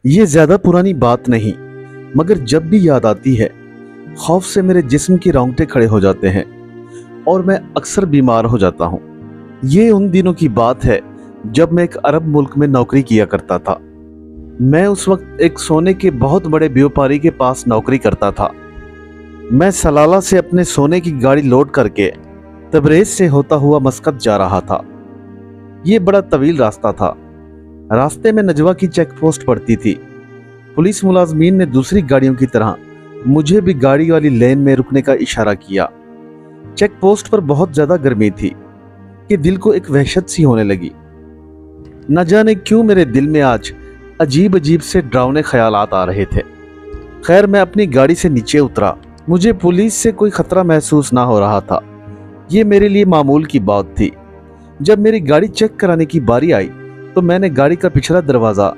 یہ زیادہ پرانی بات نہیں، مگر جب بھی یاد آتی ہے خوف سے میرے جسم کی رونگٹے کھڑے ہو جاتے ہیں اور میں اکثر بیمار ہو جاتا ہوں۔ یہ ان دنوں کی بات ہے جب میں ایک عرب ملک میں نوکری کیا کرتا تھا۔ میں اس وقت ایک سونے کے بہت بڑے بیوپاری کے پاس نوکری کرتا تھا۔ میں سلالہ سے اپنے سونے کی گاڑی لوڈ کر کے تبریز سے ہوتا ہوا مسقط جا رہا تھا۔ یہ بڑا طویل راستہ تھا۔ راستے میں نجوہ کی چیک پوسٹ پڑتی تھی۔ پولیس ملازمین نے دوسری گاڑیوں کی طرح مجھے بھی گاڑی والی لین میں رکنے کا اشارہ کیا۔ چیک پوسٹ پر بہت زیادہ گرمی تھی کہ دل کو ایک وحشت سی ہونے لگی۔ نہ جانے کیوں میرے دل میں آج عجیب عجیب سے ڈراؤنے خیالات آ رہے تھے۔ خیر میں اپنی گاڑی سے نیچے اترا۔ مجھے پولیس سے کوئی خطرہ محسوس نہ ہو رہا تھا۔ یہ میرے لیے معمول کی بات تھی۔ جب میری گاڑی چیک کرانے کی باری آئی تو میں نے گاڑی کا پچھلا دروازہ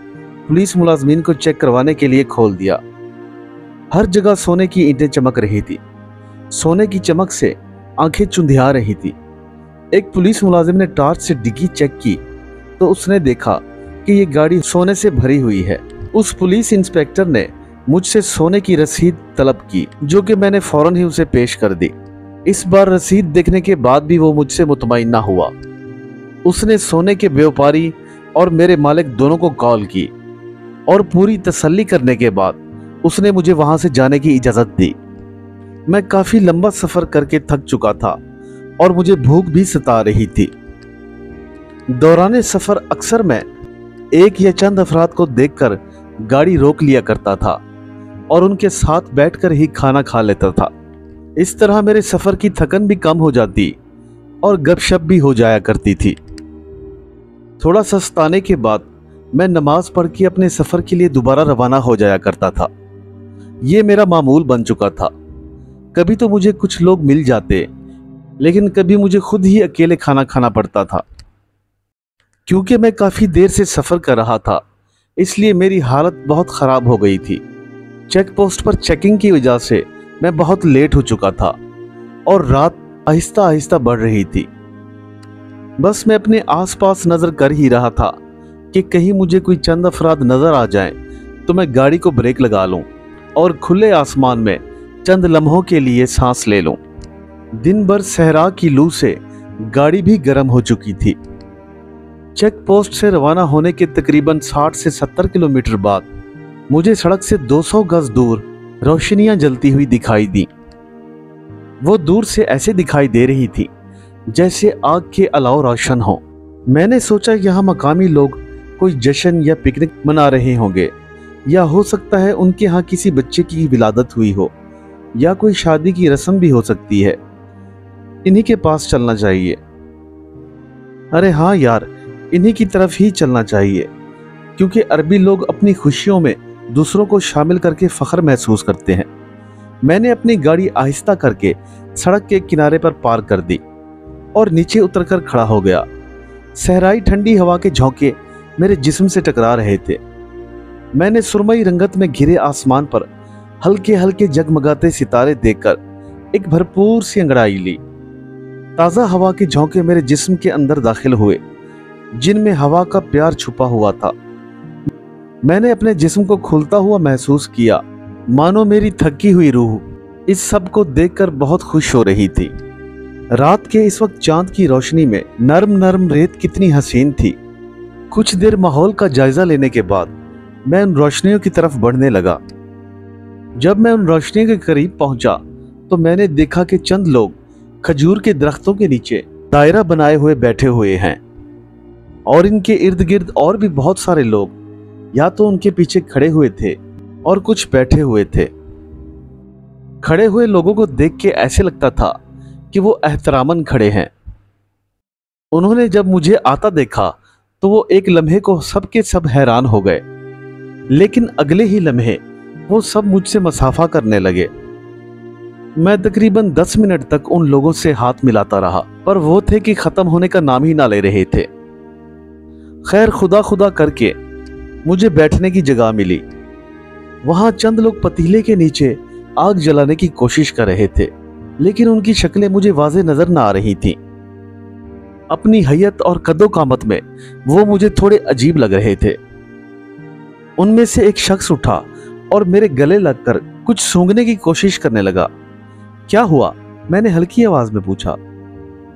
پولیس ملازمین کو چیک کروانے کے لیے کھول دیا۔ ہر جگہ سونے کی اینٹیں چمک رہی تھی۔ سونے کی چمک سے آنکھیں چندھیا رہی تھی۔ ایک پولیس ملازم نے ٹارچ سے ڈگی چیک کی تو اس نے دیکھا کہ یہ گاڑی سونے سے بھری ہوئی ہے۔ اس پولیس انسپیکٹر نے مجھ سے سونے کی رسید طلب کی، جو کہ میں نے فوراً ہی اسے پیش کر دی۔ اس بار رسید دیکھنے کے بعد بھی وہ مجھ سے مطمئن نہ ہوا۔ اس نے سونے کے بیوپاری اور میرے مالک دونوں کو کال کی اور پوری تسلی کرنے کے بعد اس نے مجھے وہاں سے جانے کی اجازت دی۔ میں کافی لمبا سفر کر کے تھک چکا تھا اور مجھے بھوک بھی ستا رہی تھی۔ دوران سفر اکثر میں ایک یا چند افراد کو دیکھ کر گاڑی روک لیا کرتا تھا اور ان کے ساتھ بیٹھ کر ہی کھانا کھا لیتا تھا۔ اس طرح میرے سفر کی تھکن بھی کم ہو جاتی اور گپ شپ بھی ہو جایا کرتی تھی۔ تھوڑا سستانے کے بعد میں نماز پڑھ کے اپنے سفر کے لیے دوبارہ روانہ ہو جایا کرتا تھا۔ یہ میرا معمول بن چکا تھا۔ کبھی تو مجھے کچھ لوگ مل جاتے، لیکن کبھی مجھے خود ہی اکیلے کھانا کھانا پڑتا تھا۔ کیونکہ میں کافی دیر سے سفر کر رہا تھا، اس لیے میری حالت بہت خراب ہو گئی تھی۔ چیک پوسٹ پر چیکنگ کی وجہ سے میں بہت لیٹ ہو چکا تھا اور رات آہستہ آہستہ بڑھ رہی تھی۔ بس میں اپنے آس پاس نظر کر ہی رہا تھا کہ کہیں مجھے کوئی چند افراد نظر آ جائیں تو میں گاڑی کو بریک لگا لوں اور کھلے آسمان میں چند لمحوں کے لیے سانس لے لوں۔ دن بھر صحرا کی لو سے گاڑی بھی گرم ہو چکی تھی۔ چیک پوسٹ سے روانہ ہونے کے تقریباً 60 سے 70 کلومیٹر بعد مجھے سڑک سے 200 گز دور روشنیاں جلتی ہوئی دکھائی دیں۔ وہ دور سے ایسے دکھائی دے رہی تھی جیسے آگ کے الاؤ روشن ہوں۔ میں نے سوچا یہاں مقامی لوگ کوئی جشن یا پکنک منا رہے ہوں گے، یا ہو سکتا ہے ان کے ہاں کسی بچے کی ولادت ہوئی ہو، یا کوئی شادی کی رسم بھی ہو سکتی ہے۔ انہی کے پاس چلنا چاہیے۔ ارے ہاں یار، انہی کی طرف ہی چلنا چاہیے، کیونکہ عربی لوگ اپنی خوشیوں میں دوسروں کو شامل کر کے فخر محسوس کرتے ہیں۔ میں نے اپنی گاڑی آہستہ کر کے سڑک کے کنارے پر پارک کر دی اور نیچے اتر کر کھڑا ہو گیا۔ صحرائی ٹھنڈی ہوا کے جھونکے میرے جسم سے ٹکرا رہے تھے۔ میں نے سرمئی رنگت میں گھرے آسمان پر ہلکے ہلکے جگمگاتے ستارے دیکھ کر ایک بھرپور سی انگڑائی لی۔ تازہ ہوا کے جھونکے میرے جسم کے اندر داخل ہوئے، جن میں ہوا کا پیار چھپا ہوا تھا۔ میں نے اپنے جسم کو کھلتا ہوا محسوس کیا، مانو میری تھکی ہوئی روح اس سب کو دیکھ کر بہت خوش ہو رہی تھی۔ رات کے اس وقت چاند کی روشنی میں نرم نرم ریت کتنی حسین تھی۔ کچھ دیر ماحول کا جائزہ لینے کے بعد میں ان روشنیوں کی طرف بڑھنے لگا۔ جب میں ان روشنیوں کے قریب پہنچا تو میں نے دیکھا کہ چند لوگ کھجور کے درختوں کے نیچے دائرہ بنائے ہوئے بیٹھے ہوئے ہیں، اور ان کے ارد گرد اور بھی بہت سارے لوگ یا تو ان کے پیچھے کھڑے ہوئے تھے اور کچھ بیٹھے ہوئے تھے۔ کھڑے ہوئے لوگوں کو دیکھ کے ایسے لگتا تھا کہ وہ احتراماً کھڑے ہیں۔ انہوں نے جب مجھے آتا دیکھا تو وہ ایک لمحے کو سب کے سب حیران ہو گئے، لیکن اگلے ہی لمحے وہ سب مجھ سے مصافحہ کرنے لگے۔ میں تقریباً 10 منٹ تک ان لوگوں سے ہاتھ ملاتا رہا، پر وہ تھے کہ ختم ہونے کا نام ہی نہ لے رہے تھے۔ خیر خدا خدا کر کے مجھے بیٹھنے کی جگہ ملی۔ وہاں چند لوگ پتیلے کے نیچے آگ جلانے کی کوشش کر رہے تھے، لیکن ان کی شکلیں مجھے واضح نظر نہ آ رہی تھیں۔ اپنی حیت اور قد و قامت میں وہ مجھے تھوڑے عجیب لگ رہے تھے۔ उनमें से एक शख्स उठा और मेरे गले लगकर कुछ सूंघने की कोशिश करने लगा। क्या हुआ? मैंने हल्की आवाज में पूछा।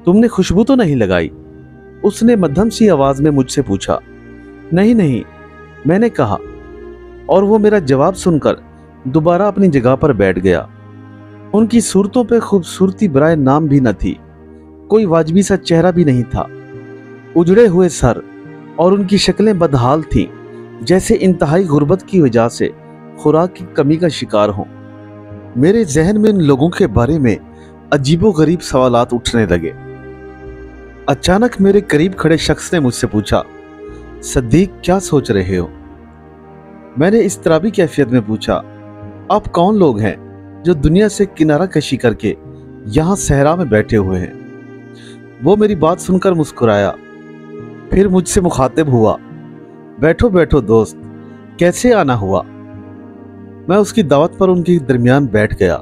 तुमने खुशबू तो नहीं लगाई? उसने मध्यम सी आवाज में मुझसे पूछा। नहीं नहीं, मैंने कहा, और वो मेरा जवाब सुनकर दोबारा अपनी जगह पर बैठ गया। उनकी सूरतों पे खूबसूरती बराए नाम भी न थी, कोई वाजबी सा चेहरा भी नहीं था। उजड़े हुए सर और उनकी शक्लें बदहाल थीं, जैसे इंतहाई गुर्बत की वजह से खुराक की कमी का शिकार हों। मेरे जहन में इन लोगों के बारे में अजीबोगरीब सवालात उठने लगे। अचानक मेरे करीब खड़े शख्स ने मुझसे पूछा, सद्दीक क्या सोच रहे हो? मैंने इस तरह कैफियत में पूछा, आप कौन लोग हैं जो दुनिया से किनारा कशी करके यहाँ सहरा में बैठे हुए हैं? वो मेरी बात सुनकर मुस्कुराया, फिर मुझसे मुखातिब हुआ, बैठो बैठो दोस्त, कैसे आना हुआ? मैं उसकी दावत पर उनके दरमियान बैठ गया।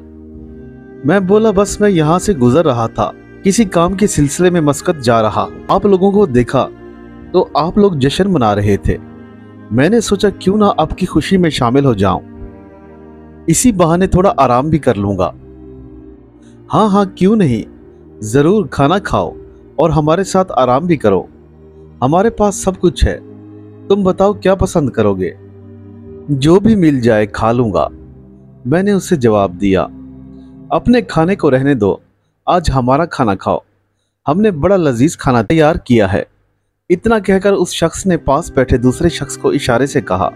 मैं बोला, बस मैं यहाँ से गुजर रहा था, किसी काम के सिलसिले में मस्कत जा रहा। आप लोगों को देखा तो आप लोग जश्न मना रहे थे। मैंने सोचा क्यों ना आपकी खुशी में शामिल हो जाऊं, इसी बहाने थोड़ा आराम भी कर लूंगा। हाँ हाँ, क्यों नहीं, जरूर खाना खाओ और हमारे साथ आराम भी करो। हमारे पास सब कुछ है, तुम बताओ क्या पसंद करोगे? जो भी मिल जाए खा लूंगा, मैंने उससे जवाब दिया। अपने खाने को रहने दो, आज हमारा खाना खाओ, हमने बड़ा लजीज खाना तैयार किया है। इतना कहकर उस शख्स ने पास बैठे दूसरे शख्स को इशारे से कहा,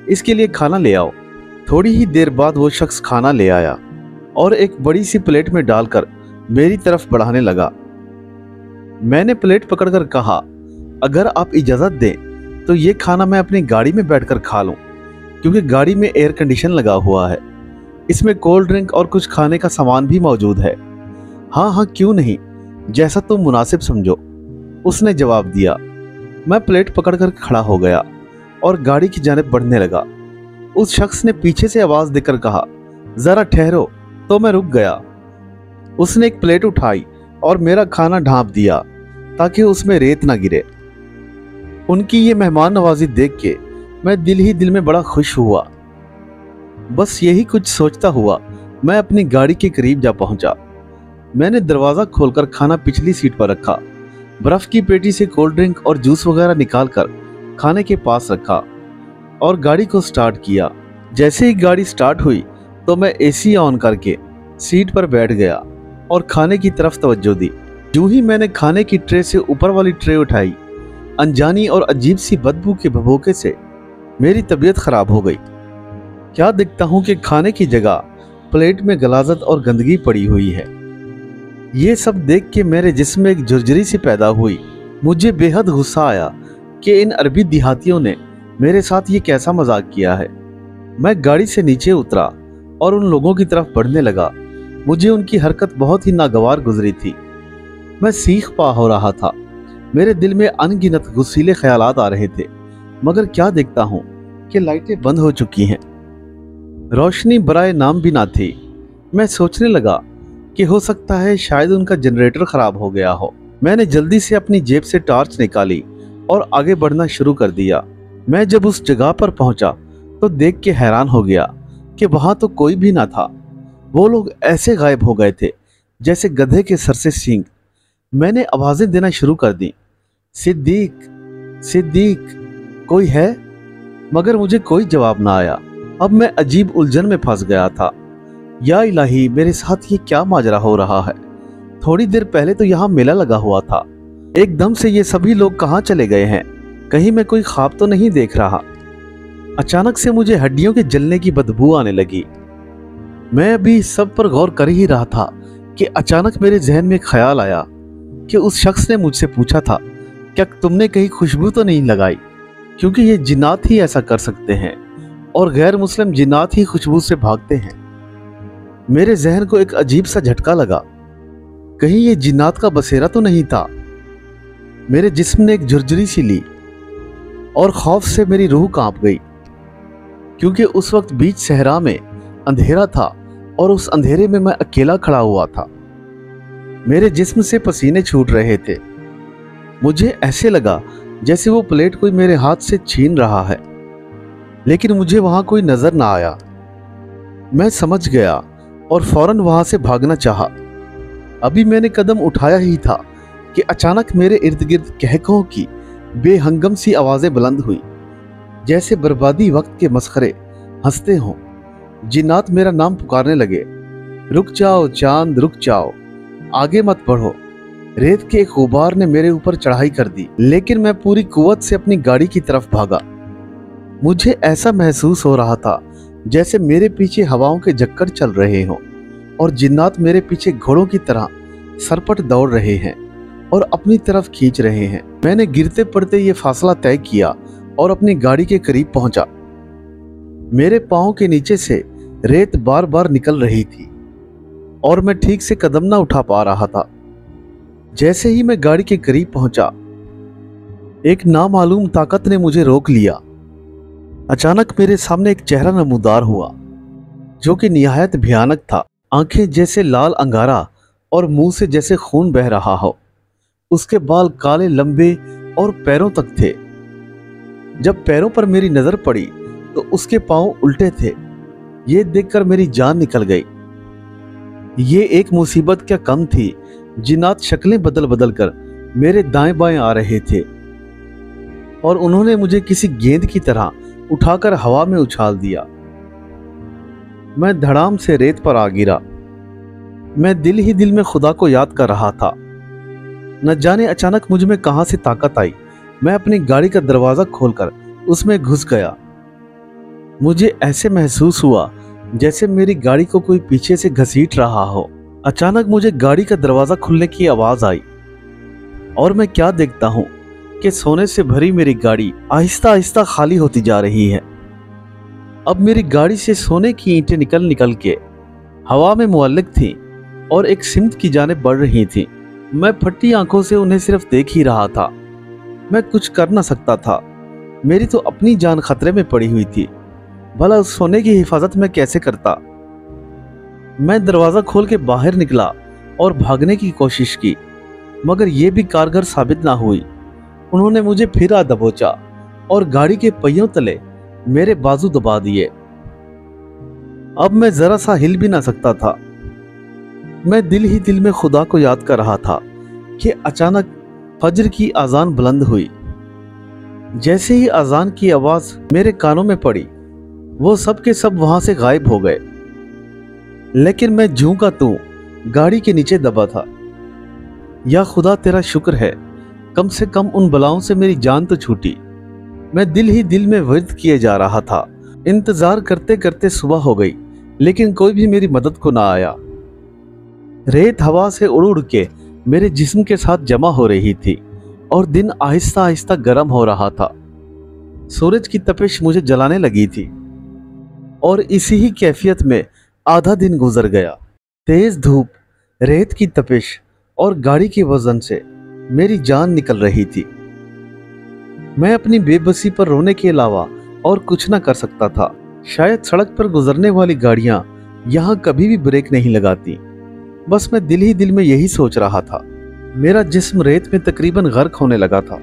इसके लिए खाना ले आओ। थोड़ी ही देर बाद वो शख्स खाना ले आया और एक बड़ी सी प्लेट में डालकर मेरी तरफ बढ़ाने लगा। मैंने प्लेट पकड़कर कहा, अगर आप इजाजत दें तो ये खाना मैं अपनी गाड़ी में बैठकर खा लूं, क्योंकि गाड़ी में एयर कंडीशन लगा हुआ है, इसमें कोल्ड ड्रिंक और कुछ खाने का सामान भी मौजूद है। हाँ हाँ, क्यों नहीं, जैसा तुम मुनासिब समझो, उसने जवाब दिया। मैं प्लेट पकड़कर खड़ा हो गया और गाड़ी की जानिब बढ़ने लगा। उस शख्स ने पीछे से आवाज देकर कहा, जरा ठहरो, तो मैं रुक गया। उसने एक प्लेट उठाई और मेरा खाना ढांप दिया ताकि उसमें रेत ना गिरे। उनकी ये मेहमान नवाजी देख के मैं दिल ही दिल में बड़ा खुश हुआ। बस यही कुछ सोचता हुआ मैं अपनी गाड़ी के करीब जा पहुंचा। मैंने दरवाजा खोलकर खाना पिछली सीट पर रखा, बर्फ की पेटी से कोल्ड ड्रिंक और जूस वगैरह निकालकर खाने के पास रखा और गाड़ी को स्टार्ट किया। जैसे ही गाड़ी स्टार्ट हुई तो मैं एसी ऑन करके सीट पर बैठ गया और खाने की तरफ तवज्जो दी। यूं ही मैंने खाने की ट्रे से ऊपर वाली ट्रे उठाई, अनजानी और अजीब सी बदबू के भभोके से मेरी तबीयत खराब हो गई। क्या देखता हूं कि खाने की जगह प्लेट में गलाजत और गंदगी पड़ी हुई है। ये सब देख के मेरे जिस्म में एक झुरझुरी सी पैदा हुई। मुझे बेहद गुस्सा आया कि इन अरबी देहातियों ने मेरे साथ ये कैसा मजाक किया है। मैं गाड़ी से नीचे उतरा और उन लोगों की तरफ बढ़ने लगा। मुझे उनकी हरकत बहुत ही नागवार गुजरी थी। मैं सीख पा हो रहा था। मेरे दिल में अनगिनत गुस्सीले ख्यालात आ रहे थे, मगर क्या देखता हूँ कि लाइटें बंद हो चुकी हैं, रोशनी बराए नाम भी ना थी। मैं सोचने लगा कि हो सकता है शायद उनका जनरेटर खराब हो गया हो। मैंने जल्दी से अपनी जेब से टॉर्च निकाली और आगे बढ़ना शुरू कर दिया। मैं जब उस जगह पर पहुंचा तो देख के हैरान हो गया कि वहां तो कोई भी ना था। वो लोग ऐसे गायब हो गए थे जैसे गधे के सर से सींग। मैंने आवाजें देना शुरू कर दी, सिद्दीक सिद्दीक, कोई है? मगर मुझे कोई जवाब ना आया। अब मैं अजीब उलझन में फंस गया था। या इलाही, मेरे साथ ये क्या माजरा हो रहा है? थोड़ी देर पहले तो यहाँ मेला लगा हुआ था, एकदम से ये सभी लोग कहाँ चले गए हैं? कहीं मैं कोई ख्वाब तो नहीं देख रहा? अचानक से मुझे हड्डियों के जलने की बदबू आने लगी। मैं अभी इस सब पर गौर कर ही रहा था कि अचानक मेरे जहन में ख्याल आया कि उस शख्स ने मुझसे पूछा था, क्या तुमने कहीं खुशबू तो नहीं लगाई? क्योंकि ये जिन्नात ही ऐसा कर सकते हैं और गैर मुस्लिम जिन्नात ही खुशबू से भागते हैं। मेरे जहन को एक अजीब सा झटका लगा, कहीं ये जिन्नात का बसेरा तो नहीं था। मेरे जिस्म ने एक झुरझुरी सी ली और खौफ से मेरी रूह कांप गई, क्योंकि उस वक्त बीच सहरा में अंधेरा था और उस अंधेरे में मैं अकेला खड़ा हुआ था। मेरे जिस्म से पसीने छूट रहे थे। मुझे ऐसे लगा जैसे वो प्लेट कोई मेरे हाथ से छीन रहा है। लेकिन मुझे वहां कोई नजर ना आया। मैं समझ गया और फौरन वहां से भागना चाहा। अभी मैंने कदम उठाया ही था कि अचानक मेरे इर्द गिर्द कहकों की बेहंगम सी आवाजें बुलंद हुई, जैसे बर्बादी वक्त के मसखरे हंसते हों। जिन्नात मेरा नाम पुकारने लगे, रुक जाओ चांद रुक जाओ, आगे मत बढ़ो। रेत के एक गुबार ने मेरे ऊपर चढ़ाई कर दी, लेकिन मैं पूरी कुव्वत से अपनी गाड़ी की तरफ भागा। मुझे ऐसा महसूस हो रहा था जैसे मेरे पीछे हवाओं के झक्कड़ चल रहे हों और जिन्नात मेरे पीछे घोड़ों की तरह सरपट दौड़ रहे हैं और अपनी तरफ खींच रहे हैं। मैंने गिरते पड़ते ये फासला तय किया और अपनी गाड़ी के करीब पहुंचा। मेरे पांव के नीचे से रेत बार बार निकल रही थी और मैं ठीक से कदम ना उठा पा रहा था। जैसे ही मैं गाड़ी के करीब पहुंचा, एक नामालूम ताकत ने मुझे रोक लिया। अचानक मेरे सामने एक चेहरा नमूदार हुआ जो कि निहायत भयानक था। आंखें जैसे लाल अंगारा और मुंह से जैसे खून बह रहा हो। उसके बाल काले लंबे और पैरों तक थे। जब पैरों पर मेरी नजर पड़ी तो उसके पांव उल्टे थे। ये देखकर मेरी जान निकल गई। ये एक मुसीबत क्या कम थी। जिन्नात शक्लें बदल बदल कर मेरे दाएं बाएं आ रहे थे और उन्होंने मुझे किसी गेंद की तरह उठाकर हवा में उछाल दिया। मैं धड़ाम से रेत पर आ गिरा। मैं दिल ही दिल में खुदा को याद कर रहा था। न जाने अचानक मुझ में कहां से ताकत आई। मैं अपनी गाड़ी का दरवाजा खोलकर उसमें घुस गया। मुझे ऐसे महसूस हुआ जैसे मेरी गाड़ी को कोई पीछे से घसीट रहा हो। अचानक मुझे गाड़ी का दरवाजा खुलने की आवाज आई और मैं क्या देखता हूं कि सोने से भरी मेरी गाड़ी आहिस्ता आहिस्ता खाली होती जा रही है। अब मेरी गाड़ी से सोने की ईंटें निकल निकल के हवा में मुअल्लिक थीं और एक सिमत की जानिब बढ़ रही थीं। मैं फटी आंखों से उन्हें सिर्फ देख ही रहा था। मैं कुछ कर न सकता था। मेरी तो अपनी जान खतरे में पड़ी हुई थी। भला उस सोने की हिफाजत मैं कैसे करता। मैं दरवाजा खोल के बाहर निकला और भागने की कोशिश की, मगर यह भी कारगर साबित ना हुई। उन्होंने मुझे फिर आ दबोचा और गाड़ी के पहियों तले मेरे बाजू दबा दिए। अब मैं जरा सा हिल भी ना सकता था। मैं दिल ही दिल में खुदा को याद कर रहा था कि अचानक फजर की अजान बुलंद हुई। जैसे ही अजान की आवाज मेरे कानों में पड़ी, वो सब के सब वहां से गायब हो गए। लेकिन मैं जूं का तूं गाड़ी के नीचे दबा था। या खुदा तेरा शुक्र है, कम से कम उन बलाओं से मेरी जान तो छूटी। मैं दिल ही दिल में वर्द किए जा रहा था। इंतजार करते करते सुबह हो गई, लेकिन कोई भी मेरी मदद को ना आया। रेत हवा से उड़ उड़ के मेरे जिस्म के साथ जमा हो रही थी और दिन आहिस्ता आहिस्ता गर्म हो रहा था। सूरज की तपिश मुझे जलाने लगी थी और इसी ही कैफियत में आधा दिन गुजर गया। तेज धूप, रेत की तपिश और गाड़ी के वजन से मेरी जान निकल रही थी। मैं अपनी बेबसी पर रोने के अलावा और कुछ ना कर सकता था। शायद सड़क पर गुजरने वाली गाड़ियां यहां कभी भी ब्रेक नहीं लगाती। बस मैं दिल ही दिल में यही सोच रहा था। मेरा जिस्म रेत में तकरीबन गर्क होने लगा था।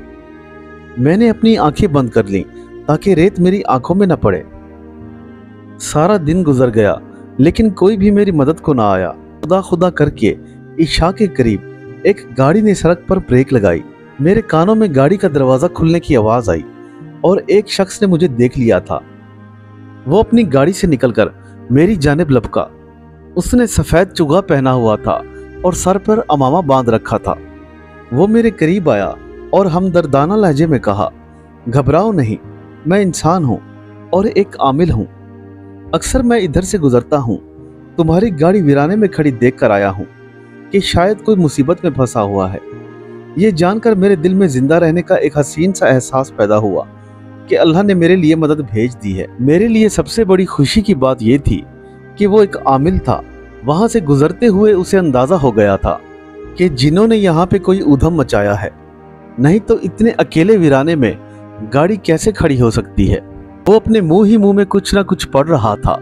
मैंने अपनी आंखें बंद कर लीं ताकि रेत मेरी आंखों में न पड़े। सारा दिन गुजर गया, लेकिन कोई भी मेरी मदद को ना आया। खुदा खुदा करके इशा के करीब एक गाड़ी ने सड़क पर ब्रेक लगाई। मेरे कानों में गाड़ी का दरवाजा खुलने की आवाज आई और एक शख्स ने मुझे देख लिया था। वो अपनी गाड़ी से निकलकर मेरी जानिब लपका। उसने सफेद चुगा पहना हुआ था और सर पर अमामा बांध रखा था। वो मेरे करीब आया और हमदर्दाना लहजे में कहा, घबराओ नहीं, मैं इंसान हूं और एक आमिल हूं। अक्सर मैं इधर से गुजरता हूं। तुम्हारी गाड़ी वीराने में खड़ी देख कर आया हूं कि शायद कोई मुसीबत में फंसा हुआ है। ये जानकर मेरे दिल में जिंदा रहने का एक हसीन सा एहसास पैदा हुआ कि अल्लाह ने मेरे लिए मदद भेज दी है। मेरे लिए सबसे बड़ी खुशी की बात यह थी कि वो एक आमिल था। वहां से गुजरते हुए उसे अंदाजा हो गया था कि जिन्होंने यहाँ पे कोई ऊधम मचाया है, नहीं तो इतने अकेले वीराने में गाड़ी कैसे खड़ी हो सकती है। वो अपने मुंह ही मुंह में कुछ ना कुछ पढ़ रहा था।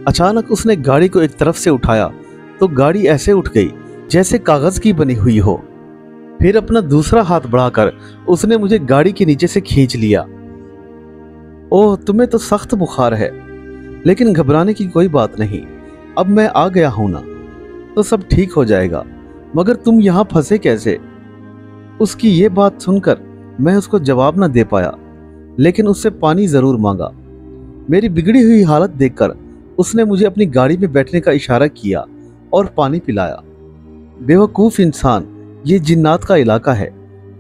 अचानक उसने गाड़ी को एक तरफ से उठाया तो गाड़ी ऐसे उठ गई जैसे कागज की बनी हुई हो। फिर अपना दूसरा हाथ बढ़ाकर उसने मुझे गाड़ी के नीचे से खींच लिया ओह, तुम्हें तो सख्त बुखार है, लेकिन घबराने की कोई बात नहीं। अब मैं आ गया हूं ना, तो सब ठीक हो जाएगा। मगर तुम यहाँ फंसे कैसे? उसकी ये बात सुनकर मैं उसको जवाब न दे पाया, लेकिन उससे पानी जरूर मांगा। मेरी बिगड़ी हुई हालत देखकर उसने मुझे अपनी गाड़ी में बैठने का इशारा किया और पानी पिलाया। बेवकूफ़ इंसान, ये जिन्नात का इलाका है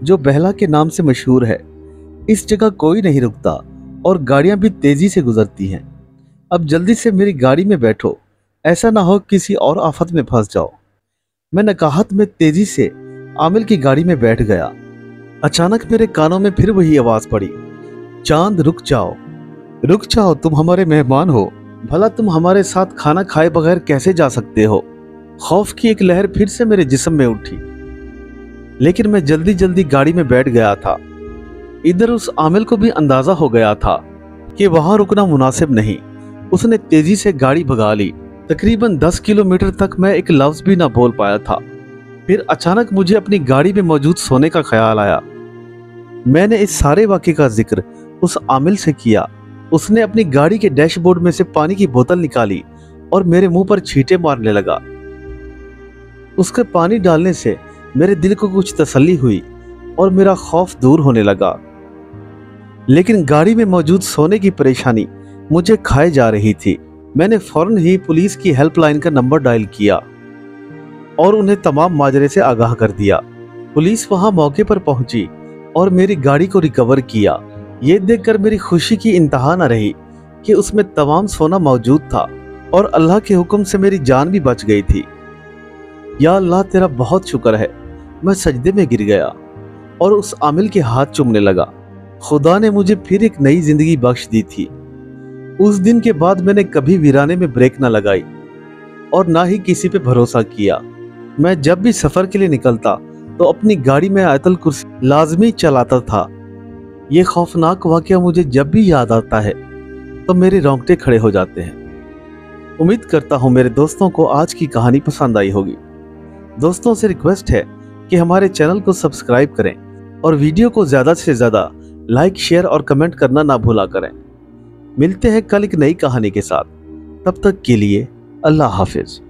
जो बहला के नाम से मशहूर है। इस जगह कोई नहीं रुकता और गाड़ियां भी तेजी से गुजरती हैं। अब जल्दी से मेरी गाड़ी में बैठो, ऐसा ना हो किसी और आफत में फंस जाओ। मैं नकाहत में तेजी से आमिल की गाड़ी में बैठ गया। अचानक मेरे कानों में फिर वही आवाज पड़ी, चांद रुक जाओ, रुक जाओ, तुम हमारे मेहमान हो। भला तुम हमारे साथ खाना खाए बगैर कैसे जा सकते हो? खौफ की एक लहर फिर से मेरे जिस्म में उठी, लेकिन मैं जल्दी जल्दी गाड़ी में बैठ गया था। इधर उस आमिल को भी अंदाजा हो गया था कि वहां रुकना मुनासिब नहीं। उसने तेजी से गाड़ी भगा ली। तकरीबन 10 किलोमीटर तक मैं एक लफ्ज भी ना बोल पाया था। फिर अचानक मुझे अपनी गाड़ी में मौजूद सोने का ख्याल आया। मैंने इस सारे वाक़े का जिक्र उस आमिल से किया। उसने अपनी गाड़ी के डैशबोर्ड में से पानी की बोतल निकाली और मेरे मुंह पर छींटे मारने लगा। उसके पानी डालने से मेरे दिल को कुछ तसल्ली हुई और मेरा खौफ दूर होने लगा। लेकिन गाड़ी में मौजूद सोने की परेशानी मुझे खाए जा रही थी। मैंने फौरन ही पुलिस की हेल्पलाइन का नंबर डायल किया और उन्हें तमाम माजरे से आगाह कर दिया। पुलिस वहां मौके पर पहुंची और मेरी गाड़ी को रिकवर किया। ये देखकर मेरी खुशी की इंतहा न रही कि उसमें तमाम सोना मौजूद था और अल्लाह के हुक्म से मेरी जान भी बच गई थी। या अल्लाह, तेरा बहुत शुक्र है। मैं सजदे में गिर गया और उस आमिल के हाथ चूमने लगा। खुदा ने मुझे फिर एक नई जिंदगी बख्श दी थी। उस दिन के बाद मैंने कभी वीराने में ब्रेक न लगाई और ना ही किसी पे भरोसा किया। मैं जब भी सफर के लिए निकलता तो अपनी गाड़ी में आयतल कुर्सी लाजमी चलाता था। ये खौफनाक वाकया मुझे जब भी याद आता है तो मेरे रोंगटे खड़े हो जाते हैं। उम्मीद करता हूँ मेरे दोस्तों को आज की कहानी पसंद आई होगी। दोस्तों से रिक्वेस्ट है कि हमारे चैनल को सब्सक्राइब करें और वीडियो को ज़्यादा से ज़्यादा लाइक, शेयर और कमेंट करना ना भूला करें। मिलते हैं कल एक नई कहानी के साथ। तब तक के लिए अल्लाह हाफिज।